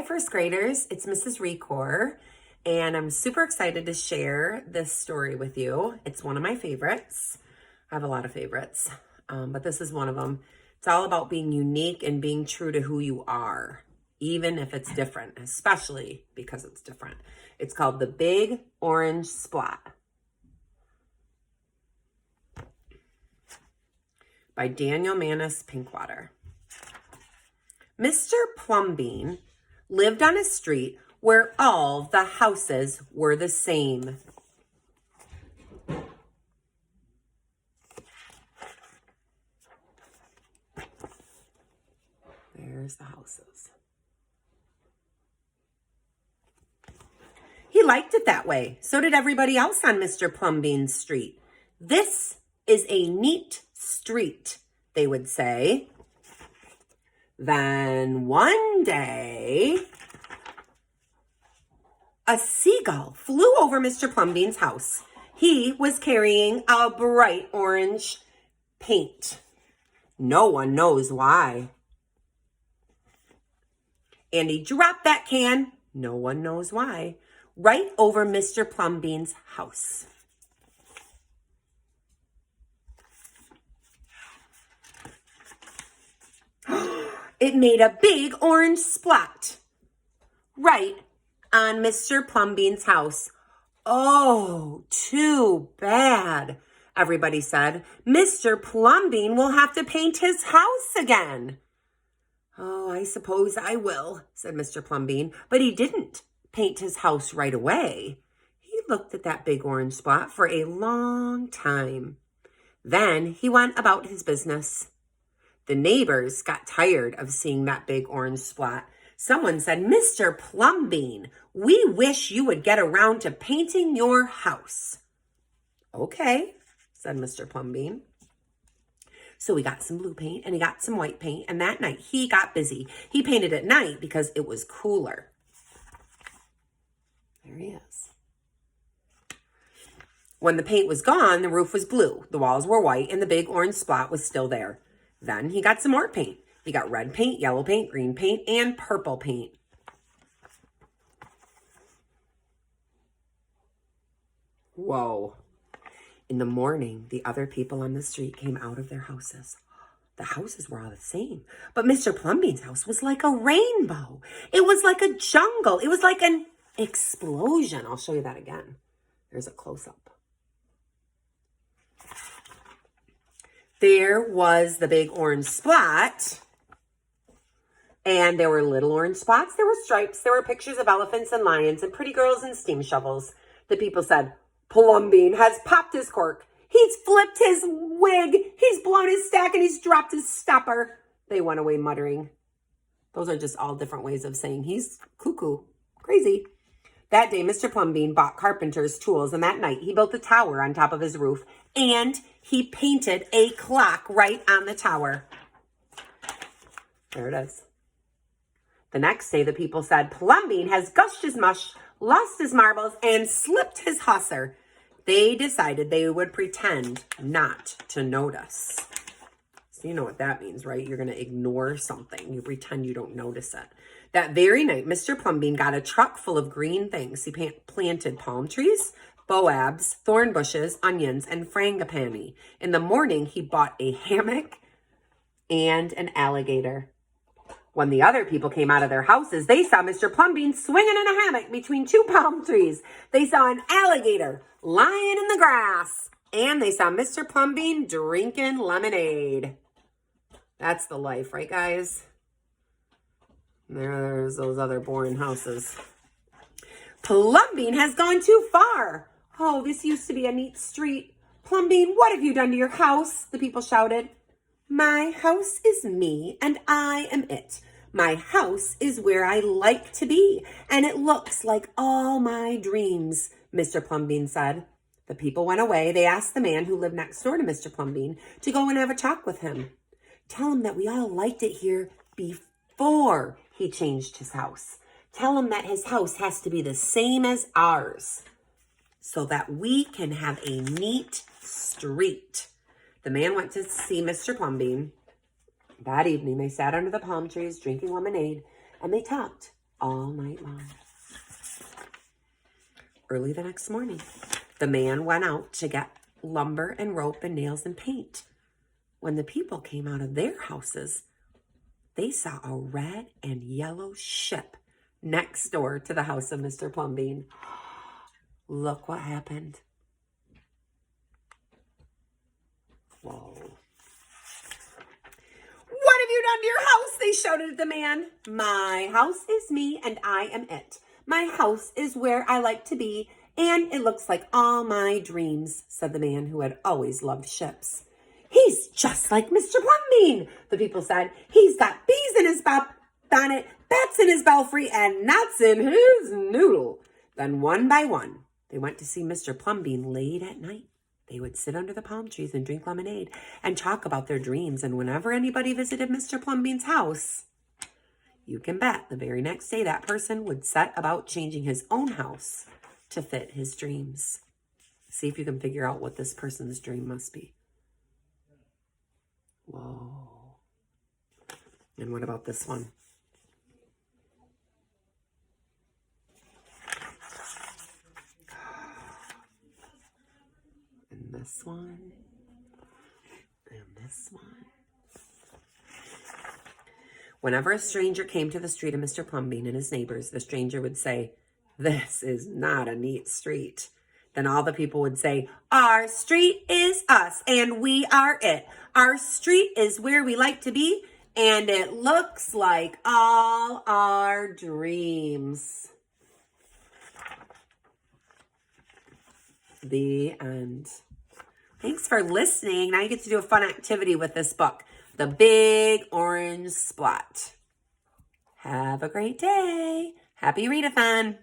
first graders, it's Mrs. Recor, and I'm super excited to share this story with you. It's one of my favorites. I have a lot of favorites, but this is one of them. It's all about being unique and being true to who you are, even if it's different, especially because it's different. It's called the Big Orange Splot by Daniel Manis Pinkwater. Mr. Plumbean lived on a street where all the houses were the same. There's the houses. He liked it that way. So did everybody else on Mr. Plumbean's street. This is a neat street, they would say. Then one day, a seagull flew over Mr. Plumbean's house. He was carrying a bright orange paint. No one knows why. And he dropped that can, no one knows why, right over Mr. Plumbean's house. It made a big orange splot right on Mr. Plumbean's house. Oh, too bad, everybody said. Mr. Plumbean will have to paint his house again. Oh, I suppose I will, said Mr. Plumbean, but he didn't paint his house right away. He looked at that big orange spot for a long time. Then he went about his business. The neighbors got tired of seeing that big orange spot. Someone said, Mr. Plumbean, we wish you would get around to painting your house. Okay, said Mr. Plumbean. So he got some blue paint and he got some white paint, and that night he got busy. He painted at night because it was cooler. There he is. When the paint was gone, the roof was blue, the walls were white, and the big orange spot was still there. Then he got some more paint. He got red paint, yellow paint, green paint, and purple paint. Whoa. In the morning, the other people on the street came out of their houses. The houses were all the same, but Mr. Plumbean's house was like a rainbow. It was like a jungle. It was like an explosion. I'll show you that again. There's a close-up. There was the big orange spot, and there were little orange spots. There were stripes. There were pictures of elephants and lions and pretty girls and steam shovels. The people said, Plumbean has popped his cork. He's flipped his wig. He's blown his stack, and he's dropped his stopper. They went away muttering. Those are just all different ways of saying he's cuckoo, crazy. That day, Mr. Plumbean bought carpenter's tools, and that night he built a tower on top of his roof, and he painted a clock right on the tower. There it is. The next day, the people said, Plumbean has gushed his mush, lost his marbles, and slipped his husser. They decided they would pretend not to notice. So you know what that means, right? You're going to ignore something. You pretend you don't notice it. That very night, Mr. Plumbean got a truck full of green things. He planted palm trees, boabs, thorn bushes, onions, and frangipani. In the morning, he bought a hammock and an alligator. When the other people came out of their houses, they saw Mr. Plumbean swinging in a hammock between two palm trees. They saw an alligator lying in the grass. And they saw Mr. Plumbean drinking lemonade. That's the life, right, guys? There's those other boring houses. Plumbean has gone too far. Oh, this used to be a neat street. Plumbean, what have you done to your house? The people shouted. My house is me, and I am it. My house is where I like to be, and it looks like all my dreams, Mr. Plumbean said. The people went away. They asked the man who lived next door to Mr. Plumbean to go and have a talk with him. Tell him that we all liked it here before he changed his house. Tell him that his house has to be the same as ours so that we can have a neat street. The man went to see Mr. Plumbean. That evening, they sat under the palm trees drinking lemonade, and they talked all night long. Early the next morning, the man went out to get lumber and rope and nails and paint. When the people came out of their houses, they saw a red and yellow ship next door to the house of Mr. Plumbean. Look what happened. Whoa. What have you done to your house? They shouted at the man. My house is me and I am it. My house is where I like to be, and it looks like all my dreams, said the man who had always loved ships. He's just like Mr. Plumbean, the people said. He's got bees in his bonnet, bats in his belfry, and nuts in his noodle. Then one by one, they went to see Mr. Plumbean late at night. They would sit under the palm trees and drink lemonade and talk about their dreams. And whenever anybody visited Mr. Plumbean's house, you can bet the very next day that person would set about changing his own house to fit his dreams. See if you can figure out what this person's dream must be. Whoa. And what about this one? And this one. And this one. Whenever a stranger came to the street of Mr. Plumbean and his neighbors, the stranger would say, "This is not a neat street." Then all the people would say, "Our street is us, and we are it. Our street is where we like to be, and it looks like all our dreams." The end. Thanks for listening. Now you get to do a fun activity with this book, The Big Orange Splot. Have a great day. Happy readathon.